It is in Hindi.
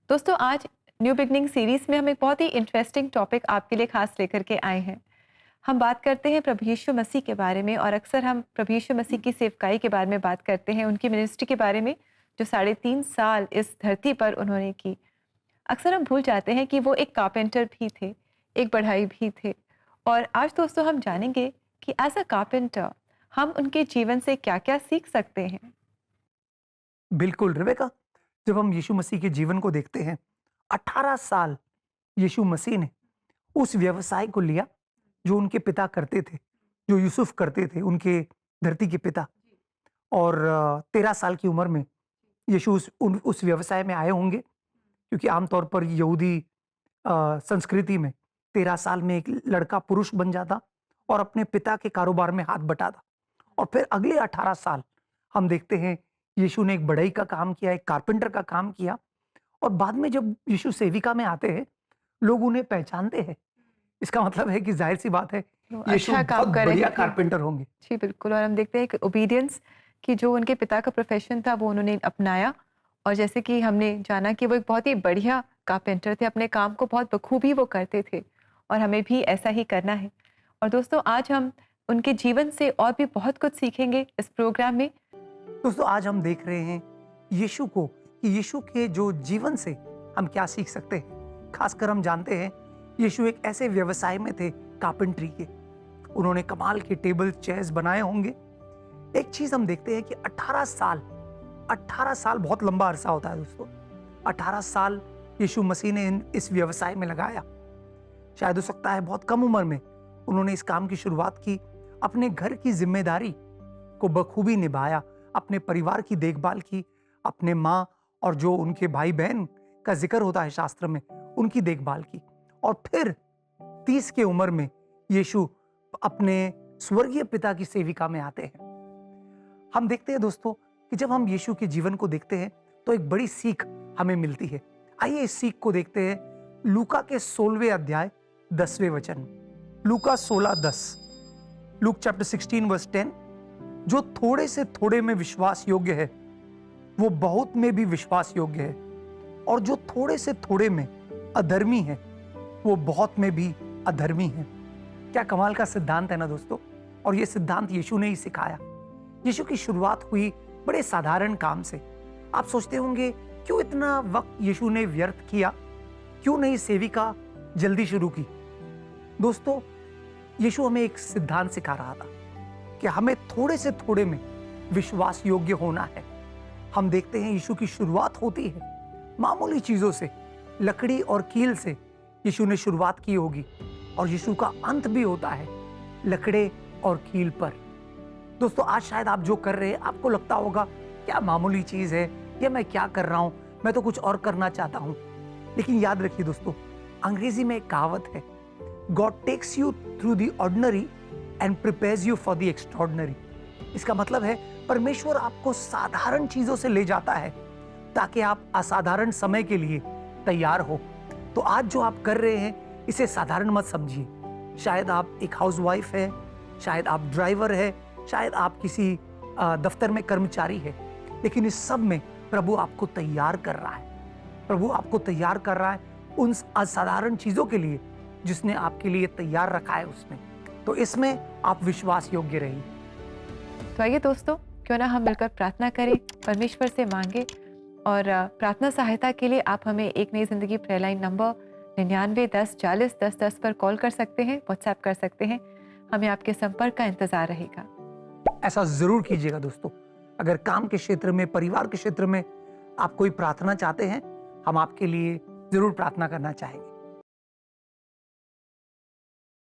दोस्तों आज न्यू बिगनिंग सीरीज में हम एक बहुत ही इंटरेस्टिंग टॉपिक आपके लिए खास लेकर के आए हैं। हम बात करते हैं प्रभु यीशु मसीह के बारे में और अक्सर हम प्रभु यीशु मसीह की सेवकाई के बारे में बात करते हैं, उनकी मिनिस्ट्री के बारे में जो 3.5 साल इस धरती पर उन्होंने की। अक्सर हम भूल जाते हैं कि वो एक कारपेंटर भी थे, एक बढ़ई भी थे। और आज दोस्तों हम जानेंगे कि एज अ कारपेंटर हम उनके जीवन से क्या क्या सीख सकते हैं। बिल्कुल रिबेका, जब हम यीशु मसीह के जीवन को देखते हैं, 18 साल यीशु मसीह ने उस व्यवसाय को लिया जो उनके पिता करते थे, जो यूसुफ करते थे, उनके धरती के पिता। और 13 साल की उम्र में यीशु उस व्यवसाय में आए होंगे, क्योंकि आमतौर पर यहूदी संस्कृति में 13 साल में एक लड़का पुरुष बन जाता और अपने पिता के कारोबार में हाथ बटाता। और फिर अगले 18 साल हम देखते हैं यीशु ने एक बढ़ई का काम किया, एक कारपेंटर का काम किया। और बाद में जब यीशु सेविका में आते हैं, लोग उन्हें पहचानते हैं। इसका मतलब है कि जाहिर सी बात है वो यीशु अच्छा बहुत काम कर रहे बढ़िया थे। कारपेंटर होंगे। जी बिल्कुल। और हम देखते हैं कि ओबीडियंस कि जो उनके पिता का प्रोफेशन था वो उन्होंने अपनाया। और जैसे कि हमने जाना कि वो एक बहुत ही बढ़िया कारपेंटर थे, अपने काम को बहुत बखूबी वो करते थे और हमें भी ऐसा ही करना है। और दोस्तों आज हम उनके जीवन से और भी बहुत कुछ सीखेंगे इस प्रोग्राम में। दोस्तों आज हम देख रहे हैं यीशु को, कि यीशु के जो जीवन से हम क्या सीख सकते हैं। खासकर हम जानते हैं यीशु एक ऐसे व्यवसाय में थे, कारपेंट्री के। उन्होंने कमाल के टेबल चेयर्स बनाए होंगे। एक चीज हम देखते हैं कि 18 साल बहुत लंबा अरसा होता है दोस्तों। 18 साल यीशु मसीह ने इस व्यवसाय में लगाया। शायद हो सकता है बहुत कम उम्र में उन्होंने इस काम की शुरुआत की, अपने घर की जिम्मेदारी को बखूबी निभाया, अपने परिवार की देखभाल की, अपने माँ और जो उनके भाई बहन का जिक्र होता है शास्त्र में, उनकी देखभाल की। और फिर 30 की उम्र में यीशु अपने स्वर्गीय पिता की सेविका में आते हैं। हम देखते हैं दोस्तों कि जब हम यीशु के जीवन को देखते हैं तो एक बड़ी सीख हमें मिलती है। आइए इस सीख को देखते हैं लूका के 16वें अध्याय 10वें वचन। लूका 16:10। Luke chapter 16 verse 10। जो थोड़े से थोड़े में विश्वास योग्य है वो बहुत में भी विश्वास योग्य है, और जो थोड़े से थोड़े में अधर्मी है वो बहुत में भी अधर्मी है। क्या कमाल का सिद्धांत है ना दोस्तों। और ये सिद्धांत यीशु ने ही सिखाया। यीशु की शुरुआत हुई बड़े साधारण काम से। आप सोचते होंगे क्यों इतना वक्त यीशु ने व्यर्थ किया, क्यों नहीं सेविका जल्दी शुरू की। दोस्तों यीशु हमें एक सिद्धांत सिखा रहा था कि हमें थोड़े से थोड़े में विश्वास योग्य होना है। हम देखते हैं यीशु की शुरुआत होती है मामूली चीजों से, लकड़ी और कील से यीशु ने शुरुआत की होगी, और यीशु का अंत भी होता है लकड़े और कील पर। दोस्तों आज शायद आप जो कर रहे हैं आपको लगता होगा क्या मामूली चीज है, ये मैं क्या कर रहा हूं, मैं तो कुछ और करना चाहता हूं। लेकिन याद रखिए दोस्तों, अंग्रेजी में एक कहावत है, God takes you through the ordinary and prepares you for the extraordinary. इसका मतलब है परमेश्वर आपको साधारण चीजों से ले जाता है ताकि आप असाधारण समय के लिए तैयार हो। तो आज जो आप कर रहे हैं इसे साधारण मत समझिए। शायद आप एक हाउसवाइफ है, शायद आप ड्राइवर है, शायद आप किसी दफ्तर में कर्मचारी है, लेकिन इस सब में प्रभु आपको तैयार कर रहा है। प्रभु आपको तैयार कर रहा है उन असाधारण चीजों के लिए जिसने आपके लिए तैयार रखा है उसमें। तो इसमें आप विश्वास योग्य रहिए। तो आइए दोस्तों क्यों ना हम मिलकर प्रार्थना करें, परमेश्वर से मांगे। और प्रार्थना सहायता के लिए आप हमें एक नई जिंदगी प्रेयर लाइन नंबर 9910401010 पर कॉल कर सकते हैं, व्हाट्सएप कर सकते हैं। हमें आपके संपर्क का इंतजार रहेगा। ऐसा जरूर कीजिएगा दोस्तों। अगर काम के क्षेत्र में, परिवार के क्षेत्र में आप कोई प्रार्थना चाहते हैं, हम आपके लिए जरूर प्रार्थना करना चाहेंगे।